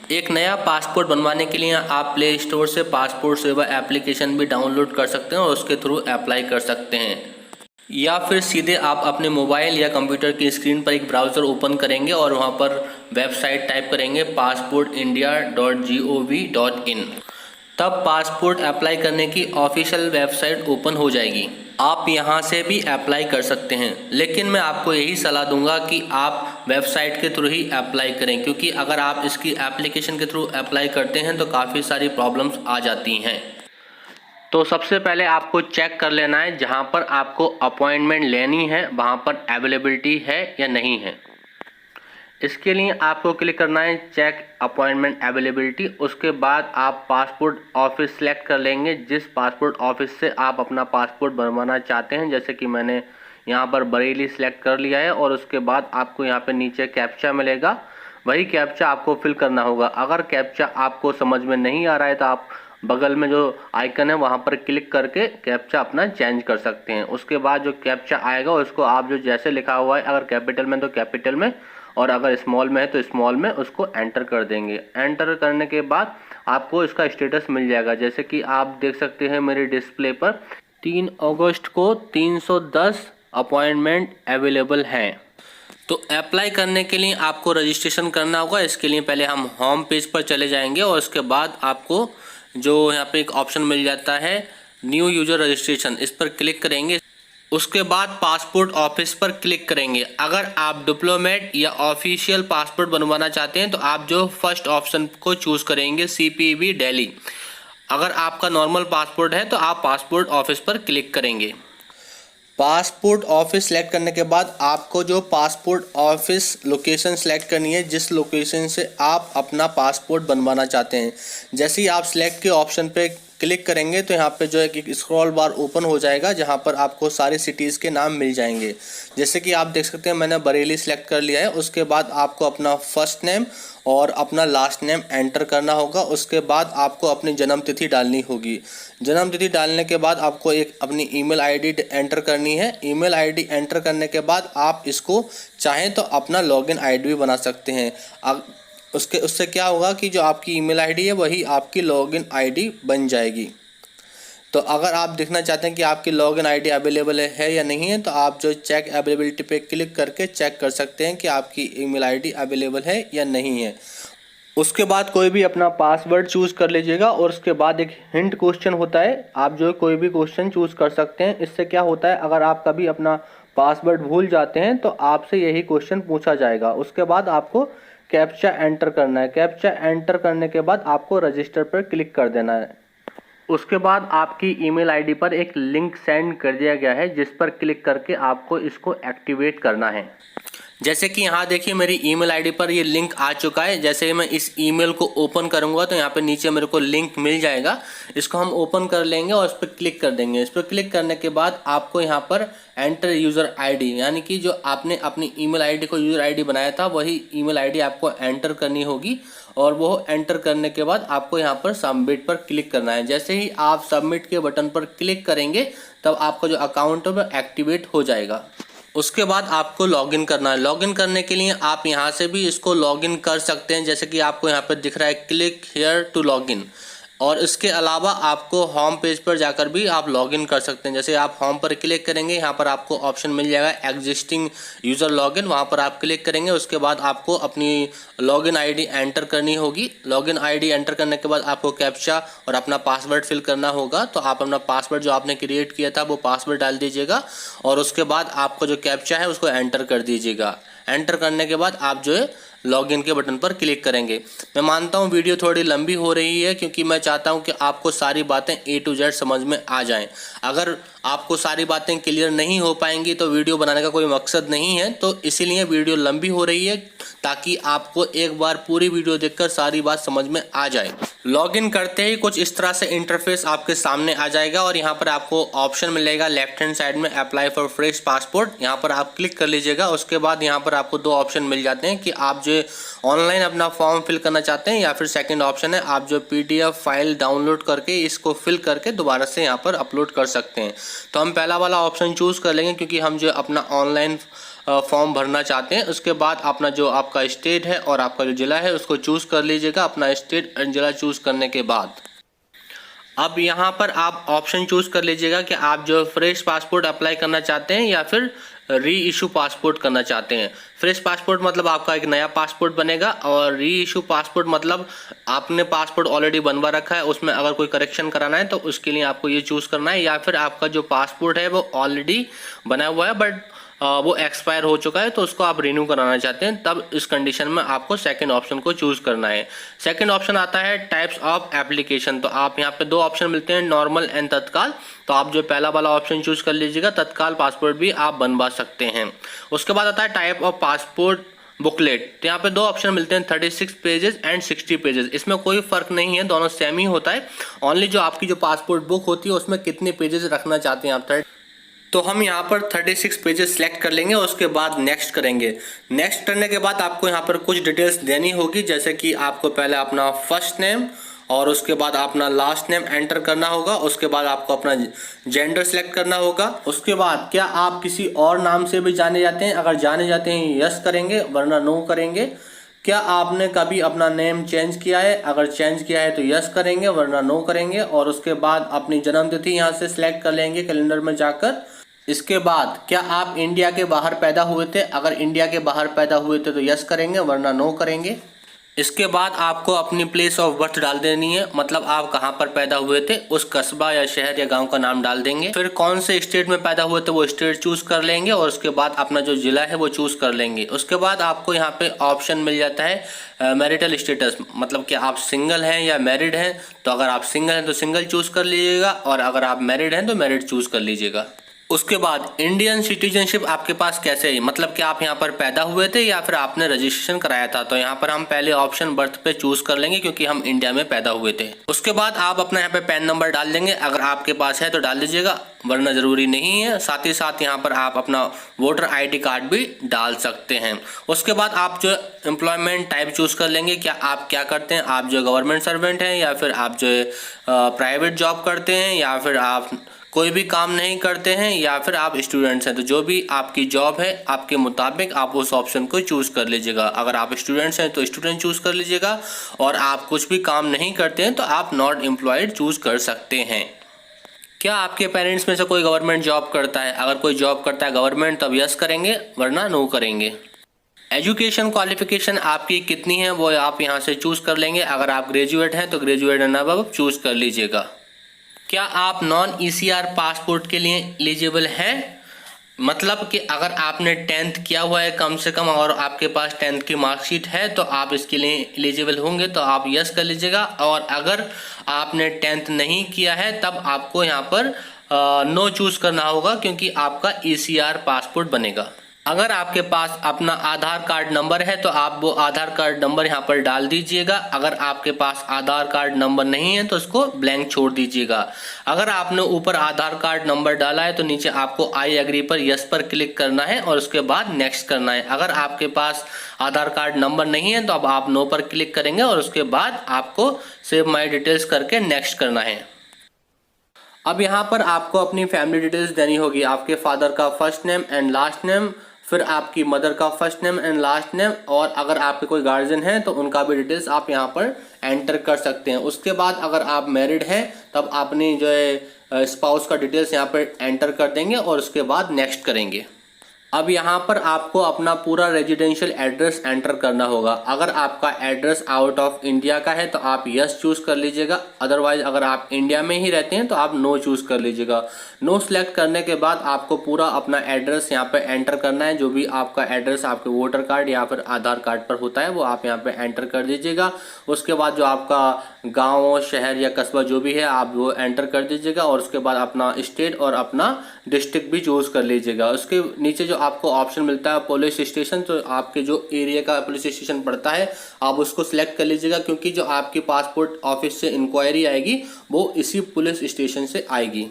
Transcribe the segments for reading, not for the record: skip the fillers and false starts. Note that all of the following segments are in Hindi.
एक नया पासपोर्ट बनवाने के लिए आप प्ले स्टोर से पासपोर्ट सेवा एप्लीकेशन भी डाउनलोड कर सकते हैं और उसके थ्रू अप्लाई कर सकते हैं, या फिर सीधे आप अपने मोबाइल या कंप्यूटर की स्क्रीन पर एक ब्राउज़र ओपन करेंगे और वहां पर वेबसाइट टाइप करेंगे passportindia.gov.in। तब पासपोर्ट अप्लाई करने की ऑफिशियल वेबसाइट ओपन हो जाएगी। आप यहां से भी अप्लाई कर सकते हैं, लेकिन मैं आपको यही सलाह दूंगा कि आप वेबसाइट के थ्रू ही अप्लाई करें, क्योंकि अगर आप इसकी एप्लीकेशन के थ्रू अप्लाई करते हैं तो काफ़ी सारी प्रॉब्लम्स आ जाती हैं। तो सबसे पहले आपको चेक कर लेना है जहां पर आपको अपॉइंटमेंट लेनी है वहां पर अवेलेबिलिटी है या नहीं है। इसके लिए आपको क्लिक करना है चेक अपॉइंटमेंट अवेलेबिलिटी। उसके बाद आप पासपोर्ट ऑफिस सेलेक्ट कर लेंगे, जिस पासपोर्ट ऑफिस से आप अपना पासपोर्ट बनवाना चाहते हैं। जैसे कि मैंने यहाँ पर बरेली सेलेक्ट कर लिया है और उसके बाद आपको यहाँ पे नीचे कैप्चा मिलेगा, वही कैप्चा आपको फिल करना होगा। अगर कैप्चा आपको समझ में नहीं आ रहा है तो आप बगल में जो आइकन है वहाँ पर क्लिक करके कैप्चा अपना चेंज कर सकते हैं। उसके बाद जो कैप्चा आएगा उसको आप जो जैसे लिखा हुआ है, अगर कैपिटल में तो कैपिटल में और अगर स्मॉल में है तो स्मॉल में उसको एंटर कर देंगे। एंटर करने के बाद आपको इसका स्टेटस मिल जाएगा। जैसे कि आप देख सकते हैं मेरे डिस्प्ले पर 3 अगस्त को 310 अपॉइंटमेंट अवेलेबल हैं। तो अप्लाई करने के लिए आपको रजिस्ट्रेशन करना होगा। इसके लिए पहले हम होम पेज पर चले जाएंगे और उसके बाद आपको जो यहाँ पे एक ऑप्शन मिल जाता है न्यू यूजर रजिस्ट्रेशन, इस पर क्लिक करेंगे। उसके बाद पासपोर्ट ऑफिस पर क्लिक करेंगे। अगर आप डिप्लोमेट या ऑफिशियल पासपोर्ट बनवाना चाहते हैं तो आप जो फर्स्ट ऑप्शन को चूज करेंगे CPV दिल्ली। अगर आपका नॉर्मल पासपोर्ट है तो आप पासपोर्ट ऑफिस पर क्लिक करेंगे। पासपोर्ट ऑफिस सेलेक्ट करने के बाद आपको जो पासपोर्ट ऑफिस लोकेशन सेलेक्ट करनी है, जिस लोकेशन से आप अपना पासपोर्ट बनवाना चाहते हैं। जैसे ही आप सिलेक्ट के ऑप्शन पे क्लिक करेंगे तो यहाँ पे जो है कि स्क्रॉल बार ओपन हो जाएगा, जहाँ पर आपको सारी सिटीज़ के नाम मिल जाएंगे। जैसे कि आप देख सकते हैं मैंने बरेली सेलेक्ट कर लिया है। उसके बाद आपको अपना फर्स्ट नेम और अपना लास्ट नेम एंटर करना होगा। उसके बाद आपको अपनी जन्म तिथि डालनी होगी। जन्म तिथि डालने के बाद आपको एक अपनी ईमेल आईडी एंटर करनी है। ईमेल आईडी एंटर करने के बाद आप इसको चाहें तो अपना लॉगिन आईडी भी बना सकते हैं। उससे क्या होगा कि जो आपकी ईमेल आईडी है वही आपकी लॉगिन आईडी बन जाएगी। तो अगर आप देखना चाहते हैं कि आपकी लॉगिन आईडी अवेलेबल है या नहीं है तो आप जो चेक अवेलेबिलिटी पे क्लिक करके चेक कर सकते हैं कि आपकी ईमेल आईडी अवेलेबल है या नहीं है। उसके बाद कोई भी अपना पासवर्ड चूज़ कर लीजिएगा और उसके बाद एक हिंट क्वेश्चन होता है, आप जो कोई भी क्वेश्चन चूज़ कर सकते हैं। इससे क्या होता है, अगर आप कभी अपना पासवर्ड भूल जाते हैं तो आपसे यही क्वेश्चन पूछा जाएगा। उसके बाद आपको कैप्चा एंटर करना है। कैप्चा एंटर करने के बाद आपको रजिस्टर पर क्लिक कर देना है। उसके बाद आपकी ईमेल आईडी पर एक लिंक सेंड कर दिया गया है, जिस पर क्लिक करके आपको इसको एक्टिवेट करना है। जैसे कि यहाँ देखिए मेरी ईमेल आईडी पर ये लिंक आ चुका है। जैसे ही मैं इस ईमेल को ओपन करूँगा तो यहाँ पे नीचे मेरे को लिंक मिल जाएगा। इसको हम ओपन कर लेंगे और इस पर क्लिक कर देंगे। इस पर क्लिक करने के बाद आपको यहाँ पर एंटर यूज़र आईडी, यानी कि जो आपने अपनी ईमेल आईडी को यूज़र आईडी बनाया था वही ईमेल आईडी आपको एंटर करनी होगी। और वो एंटर करने के बाद आपको यहाँ पर सबमिट पर क्लिक करना है। जैसे ही आप सबमिट के बटन पर क्लिक करेंगे तब आपका जो अकाउंट है वो एक्टिवेट हो जाएगा। उसके बाद आपको लॉगिन करना है। लॉगिन करने के लिए आप यहाँ से भी इसको लॉगिन कर सकते हैं। जैसे कि आपको यहाँ पर दिख रहा है क्लिक हियर टू लॉगिन। और इसके अलावा आपको होम पेज पर जाकर भी आप लॉगिन कर सकते हैं। जैसे आप होम पर क्लिक करेंगे, यहाँ पर आपको ऑप्शन मिल जाएगा एग्जिस्टिंग यूज़र लॉगिन, वहाँ पर आप क्लिक करेंगे। उसके बाद आपको अपनी लॉगिन आईडी एंटर करनी होगी। लॉगिन आईडी एंटर करने के बाद आपको कैप्चा और अपना पासवर्ड फिल करना होगा। तो आप अपना पासवर्ड जो आपने क्रिएट किया था वो पासवर्ड डाल दीजिएगा और उसके बाद आपको जो कैप्चा है उसको एंटर कर दीजिएगा। एंटर करने के बाद आप जो है लॉगिन के बटन पर क्लिक करेंगे। मैं मानता हूँ वीडियो थोड़ी लंबी हो रही है क्योंकि मैं चाहता हूँ कि आपको सारी बातें A to Z समझ में आ जाएं। अगर आपको सारी बातें क्लियर नहीं हो पाएंगी तो वीडियो बनाने का कोई मकसद नहीं है। तो इसीलिए वीडियो लंबी हो रही है ताकि आपको एक बार पूरी वीडियो देखकर सारी बात समझ में आ जाए। लॉगिन करते ही कुछ इस तरह से इंटरफेस आपके सामने आ जाएगा और यहाँ पर आपको ऑप्शन मिलेगा लेफ्ट हैंड साइड में अप्लाई फॉर फ्रेश पासपोर्ट। यहाँ पर आप क्लिक कर लीजिएगा। उसके बाद यहाँ पर आपको दो ऑप्शन मिल जाते हैं कि आप जो ऑनलाइन अपना फॉर्म फिल करना चाहते हैं या फिर सेकंड ऑप्शन है आप जो PDF फाइल डाउनलोड करके इसको फिल करके दोबारा से यहाँ पर अपलोड कर सकते हैं। तो हम पहला वाला ऑप्शन चूज़ कर लेंगे क्योंकि हम जो अपना ऑनलाइन फॉर्म भरना चाहते हैं। उसके बाद अपना जो आपका स्टेट है और आपका जो ज़िला है उसको चूज़ कर लीजिएगा। अपना स्टेट एंड ज़िला चूज़ करने के बाद अब यहाँ पर आप ऑप्शन चूज़ कर लीजिएगा कि आप जो फ्रेश पासपोर्ट अप्लाई करना चाहते हैं या फिर री इशू पासपोर्ट करना चाहते हैं। फ्रेश पासपोर्ट मतलब आपका एक नया पासपोर्ट बनेगा और री इशू पासपोर्ट मतलब आपने पासपोर्ट ऑलरेडी बनवा रखा है, उसमें अगर कोई करेक्शन कराना है तो उसके लिए आपको ये चूज़ करना है। या फिर आपका जो पासपोर्ट है वो ऑलरेडी बना हुआ है बट वो एक्सपायर हो चुका है तो उसको आप रिन्यू कराना चाहते हैं, तब इस कंडीशन में आपको सेकंड ऑप्शन को चूज़ करना है। सेकंड ऑप्शन आता है टाइप्स ऑफ एप्लीकेशन। तो आप यहाँ पे दो ऑप्शन मिलते हैं, नॉर्मल एंड तत्काल। तो आप जो पहला वाला ऑप्शन चूज़ कर लीजिएगा, तत्काल पासपोर्ट भी आप बनवा सकते हैं। उसके बाद आता है टाइप ऑफ पासपोर्ट बुकलेट। तो यहाँ पे दो ऑप्शन मिलते हैं, 36 पेजेस एंड 60 पेजेस। इसमें कोई फर्क नहीं है, दोनों सेम ही होता है। ओनली जो आपकी जो पासपोर्ट बुक होती है उसमें कितने पेजेस रखना चाहते हैं आप। तो हम यहाँ पर 36 पेजेस सेलेक्ट कर लेंगे और उसके बाद नेक्स्ट करेंगे। नेक्स्ट करने के बाद आपको यहाँ पर कुछ डिटेल्स देनी होगी, जैसे कि आपको पहले अपना फर्स्ट नेम और उसके बाद अपना लास्ट नेम एंटर करना होगा। उसके बाद आपको अपना जेंडर सेलेक्ट करना होगा। उसके बाद क्या आप किसी और नाम से भी जाने जाते हैं, अगर जाने जाते हैं यस करेंगे वरना नो करेंगे। क्या आपने कभी अपना नेम चेंज किया है, अगर चेंज किया है तो यस करेंगे वरना नो करेंगे। और उसके बाद अपनी जन्मतिथि यहाँ से सिलेक्ट कर लेंगे कैलेंडर में जाकर। इसके बाद क्या आप इंडिया के बाहर पैदा हुए थे, अगर इंडिया के बाहर पैदा हुए थे तो यस करेंगे वरना नो करेंगे। इसके बाद आपको अपनी प्लेस ऑफ बर्थ डाल देनी है, मतलब आप कहाँ पर पैदा हुए थे उस कस्बा या शहर या गांव का नाम डाल देंगे। फिर कौन से स्टेट में पैदा हुए थे वो स्टेट चूज कर लेंगे और उसके बाद अपना जो जिला है वो चूज कर लेंगे। उसके बाद आपको यहाँ पे ऑप्शन मिल जाता है मैरिटल स्टेटस, मतलब कि आप सिंगल हैं या मैरिड हैं। तो अगर आप सिंगल हैं तो सिंगल चूज कर लीजिएगा और अगर आप मैरिड हैं तो मैरिड चूज कर लीजिएगा। उसके बाद इंडियन सिटीजनशिप आपके पास कैसे है, मतलब कि आप यहाँ पर पैदा हुए थे या फिर आपने रजिस्ट्रेशन कराया था। तो यहाँ पर हम पहले ऑप्शन बर्थ पे चूज कर लेंगे क्योंकि हम इंडिया में पैदा हुए थे। उसके बाद आप अपना यहाँ पे पैन नंबर डाल देंगे, अगर आपके पास है तो डाल दीजिएगा वरना जरूरी नहीं है। साथ ही साथ यहाँ पर आप अपना वोटर ID कार्ड भी डाल सकते हैं। उसके बाद आप जो एम्प्लॉयमेंट टाइप चूज कर लेंगे, क्या आप क्या करते हैं, आप जो गवर्नमेंट सर्वेंट हैं या फिर आप जो प्राइवेट जॉब करते हैं या फिर आप कोई भी काम नहीं करते हैं या फिर आप स्टूडेंट्स हैं। तो जो भी आपकी जॉब है आपके मुताबिक आप उस ऑप्शन को चूज कर लीजिएगा। अगर आप स्टूडेंट्स हैं तो स्टूडेंट चूज कर लीजिएगा और आप कुछ भी काम नहीं करते हैं तो आप नॉट एम्प्लॉयड चूज कर सकते हैं। क्या आपके पेरेंट्स में से कोई गवर्नमेंट जॉब करता है, अगर कोई जॉब करता है गवर्नमेंट तब यस करेंगे वरना नो करेंगे। एजुकेशन क्वालिफिकेशन आपकी कितनी है वो आप यहाँ से चूज कर लेंगे, अगर आप ग्रेजुएट हैं तो ग्रेजुएट एंड अबव चूज कर लीजिएगा। क्या आप नॉन ECR पासपोर्ट के लिए एलिजिबल हैं, मतलब कि अगर आपने 10th किया हुआ है कम से कम और आपके पास 10th की मार्कशीट है तो आप इसके लिए एलिजिबल होंगे, तो आप यस कर लीजिएगा। और अगर आपने 10th नहीं किया है तब आपको यहाँ पर नो चूज करना होगा क्योंकि आपका ECR पासपोर्ट बनेगा। अगर आपके पास अपना आधार कार्ड नंबर है तो आप वो आधार कार्ड नंबर यहाँ पर डाल दीजिएगा। अगर आपके पास आधार कार्ड नंबर नहीं है तो उसको ब्लैंक छोड़ दीजिएगा। अगर आपने ऊपर आधार कार्ड नंबर डाला है तो नीचे आपको आई एग्री पर यस पर क्लिक करना है और उसके बाद नेक्स्ट करना है। अगर आपके पास आधार कार्ड नंबर नहीं है तो अब आप नो पर क्लिक करेंगे और उसके बाद आपको सेव माई डिटेल्स करके नेक्स्ट करना है। अब यहाँ पर आपको अपनी फैमिली डिटेल्स देनी होगी, आपके फादर का first name and last name, फिर आपकी मदर का first name and last name, और अगर आपके कोई गार्जियन हैं तो उनका भी डिटेल्स आप यहाँ पर एंटर कर सकते हैं। उसके बाद अगर आप मैरिड हैं तब आपने जो है स्पाउस का डिटेल्स यहाँ पर एंटर कर देंगे और उसके बाद नेक्स्ट करेंगे। अब यहाँ पर आपको अपना पूरा रेजिडेंशियल एड्रेस एंटर करना होगा। अगर आपका एड्रेस आउट ऑफ इंडिया का है तो आप यस चूज कर लीजिएगा, अदरवाइज अगर आप इंडिया में ही रहते हैं तो आप नो चूज कर लीजिएगा। नो सेलेक्ट करने के बाद आपको पूरा अपना एड्रेस यहाँ पे एंटर करना है। जो भी आपका एड्रेस आपके वोटर कार्ड या फिर आधार कार्ड पर होता है वो आप यहाँ पे एंटर कर दीजिएगा। उसके बाद जो आपका गाँव शहर या कस्बा जो भी है आप वो एंटर कर दीजिएगा और उसके बाद अपना स्टेट और अपना डिस्ट्रिक्ट भी चूज कर लीजिएगा। उसके नीचे जो आपको ऑप्शन मिलता है पुलिस स्टेशन, तो आपके जो एरिया का पुलिस स्टेशन पड़ता है आप उसको सिलेक्ट कर लीजिएगा क्योंकि जो आपकी पासपोर्ट ऑफिस से इंक्वायरी आएगी वो इसी पुलिस स्टेशन से आएगी।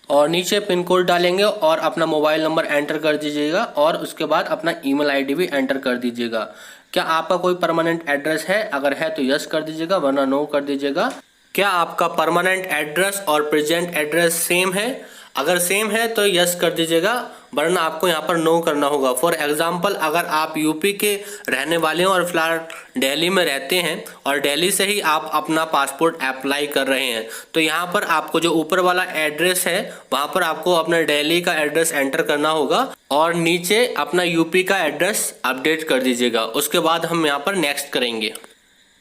और नीचे पिन कोड डालेंगे और अपना मोबाइल नंबर एंटर कर दीजिएगा और उसके बाद अपना ईमेल आईडी भी एंटर कर दीजिएगा। क्या आपका कोई परमानेंट एड्रेस है, अगर है तो यस कर दीजिएगा वरना नो कर दीजिएगा। क्या आपका परमानेंट एड्रेस और प्रेजेंट एड्रेस सेम है, अगर सेम है तो यस कर दीजिएगा, वरना आपको यहाँ पर नो करना होगा। फॉर एग्जांपल, अगर आप यूपी के रहने वाले हैं और फिलहाल दिल्ली में रहते हैं और दिल्ली से ही आप अपना पासपोर्ट अप्लाई कर रहे हैं, तो यहाँ पर आपको जो ऊपर वाला एड्रेस है वहाँ पर आपको अपना दिल्ली का एड्रेस एंटर करना होगा और नीचे अपना यूपी का एड्रेस अपडेट कर दीजिएगा। उसके बाद हम यहाँ पर नेक्स्ट करेंगे।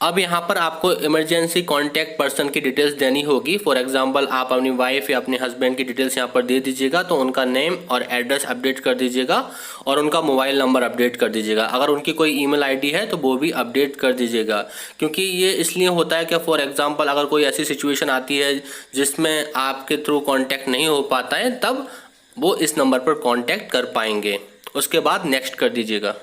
अब यहाँ पर आपको इमरजेंसी कॉन्टैक्ट पर्सन की डिटेल्स देनी होगी। फॉर एग्जांपल, आप अपनी वाइफ या अपने हस्बैंड की डिटेल्स यहाँ पर दे दीजिएगा, तो उनका नेम और एड्रेस अपडेट कर दीजिएगा और उनका मोबाइल नंबर अपडेट कर दीजिएगा। अगर उनकी कोई ईमेल आईडी है तो वो भी अपडेट कर दीजिएगा, क्योंकि ये इसलिए होता है कि फॉर एग्जांपल अगर कोई ऐसी सिचुएशन आती है जिसमें आपके थ्रू कॉन्टैक्ट नहीं हो पाता है, तब वो इस नंबर पर कॉन्टैक्ट कर पाएंगे। उसके बाद नेक्स्ट कर दीजिएगा।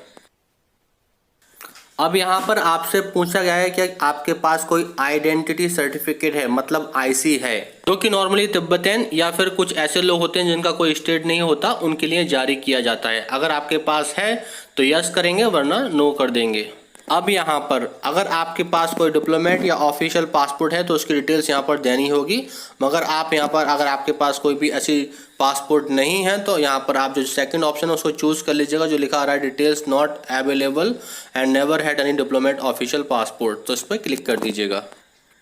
अब यहाँ पर आपसे पूछा गया है कि आपके पास कोई आइडेंटिटी सर्टिफिकेट है, मतलब आईसी है, जो कि नॉर्मली तिब्बतन या फिर कुछ ऐसे लोग होते हैं जिनका कोई स्टेट नहीं होता, उनके लिए जारी किया जाता है। अगर आपके पास है तो यस करेंगे, वरना नो कर देंगे। अब यहाँ पर अगर आपके पास कोई डिप्लोमेट या ऑफिशियल पासपोर्ट है तो उसकी डिटेल्स यहाँ पर देनी होगी, मगर आप यहाँ पर अगर आपके पास कोई भी ऐसी पासपोर्ट नहीं है तो यहाँ पर आप जो सेकंड ऑप्शन है उसको चूज़ कर लीजिएगा, जो लिखा आ रहा है details not available and never had any diplomat official passport, तो इस पर क्लिक कर दीजिएगा।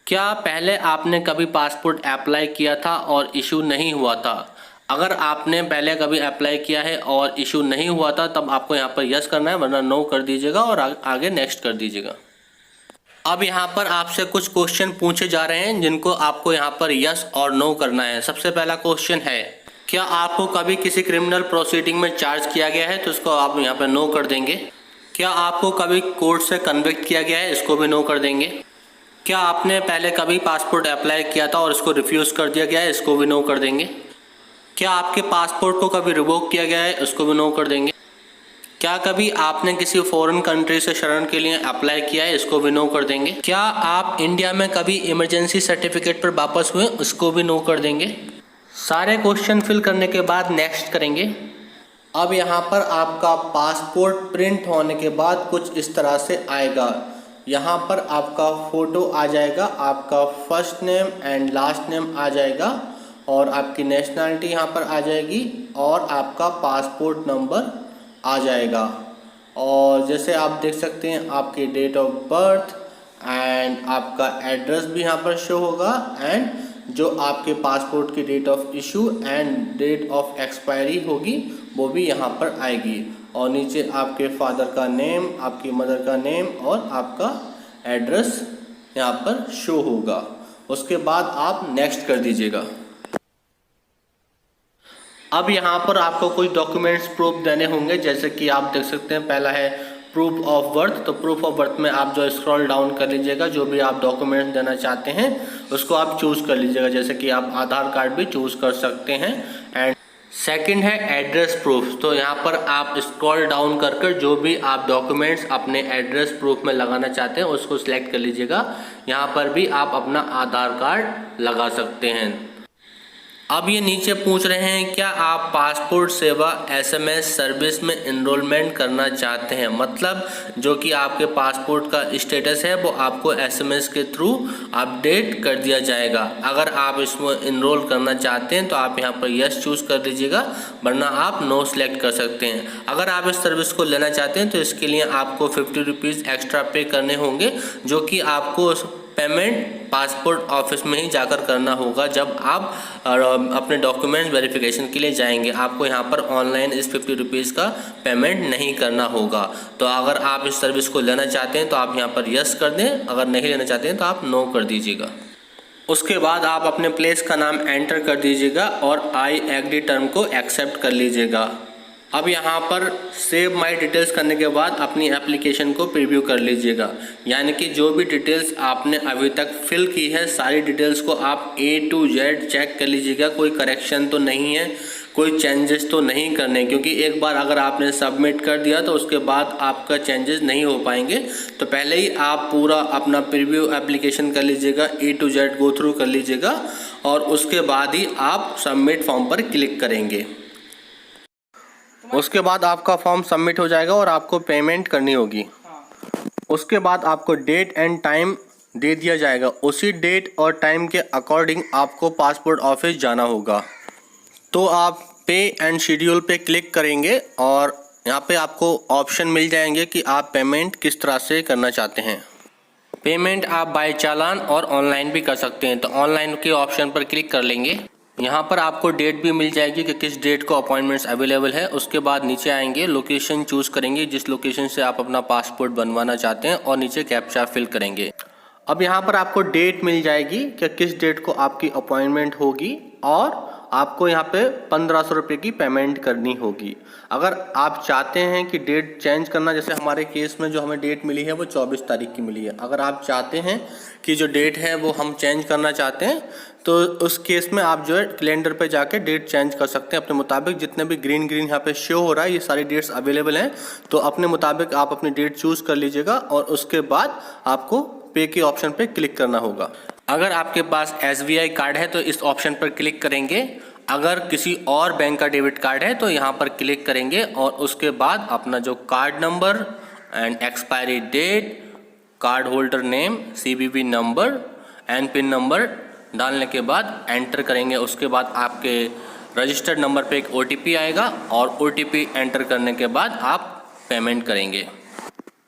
क्या पहले आपने कभी पासपोर्ट अप्लाई किया था और इशू नहीं हुआ था? अगर आपने पहले कभी अप्लाई किया है और इशू नहीं हुआ था तब आपको यहाँ पर यस करना है, वरना नो कर दीजिएगा और आगे नेक्स्ट कर दीजिएगा। अब यहाँ पर आपसे कुछ क्वेश्चन पूछे जा रहे हैं जिनको आपको यहाँ पर यस और नो करना है। सबसे पहला क्वेश्चन है, क्या आपको कभी किसी क्रिमिनल प्रोसीडिंग में चार्ज किया गया है? तो इसको आप यहाँ पर नो कर देंगे। क्या आपको कभी कोर्ट से कन्विक्ट किया गया है? इसको भी नो कर देंगे। क्या आपने पहले कभी पासपोर्ट अप्लाई किया था और इसको रिफ्यूज़ कर दिया गया है? इसको भी नो कर देंगे। क्या आपके पासपोर्ट को कभी रिवोक किया गया है? इसको भी नो कर देंगे। क्या कभी आपने किसी फॉरेन कंट्री से शरण के लिए अप्लाई किया है? इसको भी नो कर देंगे। क्या आप इंडिया में कभी इमरजेंसी सर्टिफिकेट पर वापस हुए? इसको भी नो कर देंगे। सारे क्वेश्चन फिल करने के बाद नेक्स्ट करेंगे। अब यहाँ पर आपका पासपोर्ट प्रिंट होने के बाद कुछ इस तरह से आएगा। यहाँ पर आपका फ़ोटो आ जाएगा, आपका first name and last name आ जाएगा और आपकी नेशनैलिटी यहाँ पर आ जाएगी और आपका पासपोर्ट नंबर आ जाएगा। और जैसे आप देख सकते हैं आपकी डेट ऑफ बर्थ एंड आपका एड्रेस भी यहाँ पर शो होगा एंड जो आपके पासपोर्ट की date of issue and date of expiry होगी वो भी यहाँ पर आएगी। और नीचे आपके फादर का नेम, आपकी मदर का नेम और आपका एड्रेस यहाँ पर शो होगा। उसके बाद आप नेक्स्ट कर दीजिएगा। अब यहाँ पर आपको कुछ डॉक्यूमेंट्स प्रूफ देने होंगे, जैसे कि आप देख सकते हैं पहला है प्रूफ ऑफ बर्थ। तो प्रूफ ऑफ बर्थ में आप जो स्क्रॉल डाउन कर लीजिएगा, जो भी आप डॉक्यूमेंट्स देना चाहते हैं उसको आप चूज़ कर लीजिएगा, जैसे कि आप आधार कार्ड भी चूज़ कर सकते हैं। एंड सेकंड है एड्रेस प्रूफ। तो यहाँ पर आप स्क्रॉल डाउन कर जो भी आप डॉक्यूमेंट्स अपने एड्रेस प्रूफ में लगाना चाहते हैं उसको सिलेक्ट कर लीजिएगा। यहाँ पर भी आप अपना आधार कार्ड लगा सकते हैं। अब ये नीचे पूछ रहे हैं क्या आप पासपोर्ट सेवा एसएमएस सर्विस में इनरोलमेंट करना चाहते हैं, मतलब जो कि आपके पासपोर्ट का स्टेटस है वो आपको एसएमएस के थ्रू अपडेट कर दिया जाएगा। अगर आप इसमें इनरोल करना चाहते हैं तो आप यहाँ पर यस चूज़ कर दीजिएगा, वरना आप नो सेलेक्ट कर सकते हैं। अगर आप इस सर्विस को लेना चाहते हैं तो इसके लिए आपको 50 रुपीज़ एक्स्ट्रा पे करने होंगे, जो कि आपको पेमेंट पासपोर्ट ऑफिस में ही जाकर करना होगा। जब आप अपने डॉक्यूमेंट वेरिफिकेशन के लिए जाएंगे आपको यहाँ पर ऑनलाइन इस 50 रुपीज़ का पेमेंट नहीं करना होगा। तो अगर आप इस सर्विस को लेना चाहते हैं तो आप यहाँ पर यस कर दें, अगर नहीं लेना चाहते हैं तो आप नो कर दीजिएगा। उसके बाद आप अपने प्लेस का नाम एंटर कर दीजिएगा और आई एग्री टर्म को एक्सेप्ट कर लीजिएगा। अब यहाँ पर सेव माय डिटेल्स करने के बाद अपनी एप्लीकेशन को प्रीव्यू कर लीजिएगा, यानी कि जो भी डिटेल्स आपने अभी तक फिल की है सारी डिटेल्स को आप A to Z चेक कर लीजिएगा। कोई करेक्शन तो नहीं है, कोई चेंजेस तो नहीं करने, क्योंकि एक बार अगर आपने सबमिट कर दिया तो उसके बाद आपका चेंजेस नहीं हो पाएंगे। तो पहले ही आप पूरा अपना प्रीव्यू एप्लीकेशन कर लीजिएगा, A to Z go through कर लीजिएगा और उसके बाद ही आप सबमिट फॉर्म पर क्लिक करेंगे। उसके बाद आपका फॉर्म सबमिट हो जाएगा और आपको पेमेंट करनी होगी। उसके बाद आपको डेट एंड टाइम दे दिया जाएगा, उसी डेट और टाइम के अकॉर्डिंग आपको पासपोर्ट ऑफिस जाना होगा। तो आप पे एंड शेड्यूल पे क्लिक करेंगे और यहाँ पे आपको ऑप्शन मिल जाएंगे कि आप पेमेंट किस तरह से करना चाहते हैं। पेमेंट आप बाय चालान और ऑनलाइन भी कर सकते हैं। तो ऑनलाइन के ऑप्शन पर क्लिक कर लेंगे। यहाँ पर आपको डेट भी मिल जाएगी कि किस डेट को अपॉइंटमेंट्स अवेलेबल है। उसके बाद नीचे आएंगे, लोकेशन चूज़ करेंगे जिस लोकेशन से आप अपना पासपोर्ट बनवाना चाहते हैं और नीचे कैप्चा फिल करेंगे। अब यहाँ पर आपको डेट मिल जाएगी कि किस डेट को आपकी अपॉइंटमेंट होगी और आपको यहाँ पे 1500 रुपये की पेमेंट करनी होगी। अगर आप चाहते हैं कि डेट चेंज करना, जैसे हमारे केस में जो हमें डेट मिली है वो 24 तारीख की मिली है, अगर आप चाहते हैं कि जो डेट है वो हम चेंज करना चाहते हैं तो उस केस में आप जो है कैलेंडर पे जाके डेट चेंज कर सकते हैं अपने मुताबिक। जितने भी ग्रीन यहाँ पे शो हो रहा है ये सारी डेट्स अवेलेबल हैं, तो अपने मुताबिक आप अपनी डेट चूज़ कर लीजिएगा और उसके बाद आपको पे के ऑप्शन पे क्लिक करना होगा। अगर आपके पास SBI कार्ड है तो इस ऑप्शन पर क्लिक करेंगे। अगर किसी और बैंक का डेबिट कार्ड है तो यहाँ पर क्लिक करेंगे और उसके बाद अपना जो card number and expiry date, card holder name, CVV number and pin number डालने के बाद एंटर करेंगे। उसके बाद आपके रजिस्टर्ड नंबर पे एक OTP आएगा और OTP एंटर करने के बाद आप पेमेंट करेंगे।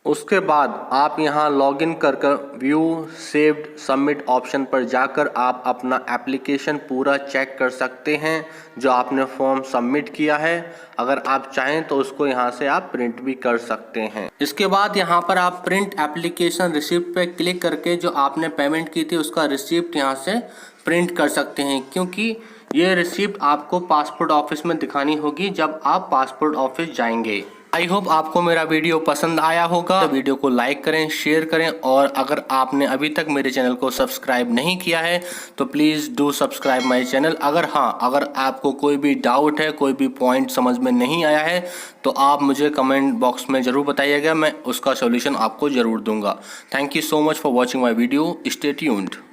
उसके बाद आप यहाँ लॉगिन कर व्यू सेव्ड सबमिट ऑप्शन पर जाकर आप अपना एप्लीकेशन पूरा चेक कर सकते हैं जो आपने फॉर्म सबमिट किया है। अगर आप चाहें तो उसको यहाँ से आप प्रिंट भी कर सकते हैं। इसके बाद यहाँ पर आप प्रिंट एप्लीकेशन रिसिप्ट पे क्लिक करके जो आपने पेमेंट की थी उसका रिसिप्ट यहाँ से प्रिंट कर सकते हैं, क्योंकि ये रिसिप्ट आपको पासपोर्ट ऑफिस में दिखानी होगी जब आप पासपोर्ट ऑफिस जाएंगे। आई होप आपको मेरा वीडियो पसंद आया होगा। तो वीडियो को लाइक करें, शेयर करें और अगर आपने अभी तक मेरे चैनल को सब्सक्राइब नहीं किया है तो please do subscribe my channel. अगर आपको कोई भी डाउट है, कोई भी पॉइंट समझ में नहीं आया है तो आप मुझे कमेंट बॉक्स में ज़रूर बताइएगा, मैं उसका सॉल्यूशन आपको ज़रूर दूंगा। Thank you so much for watching my video. Stay tuned.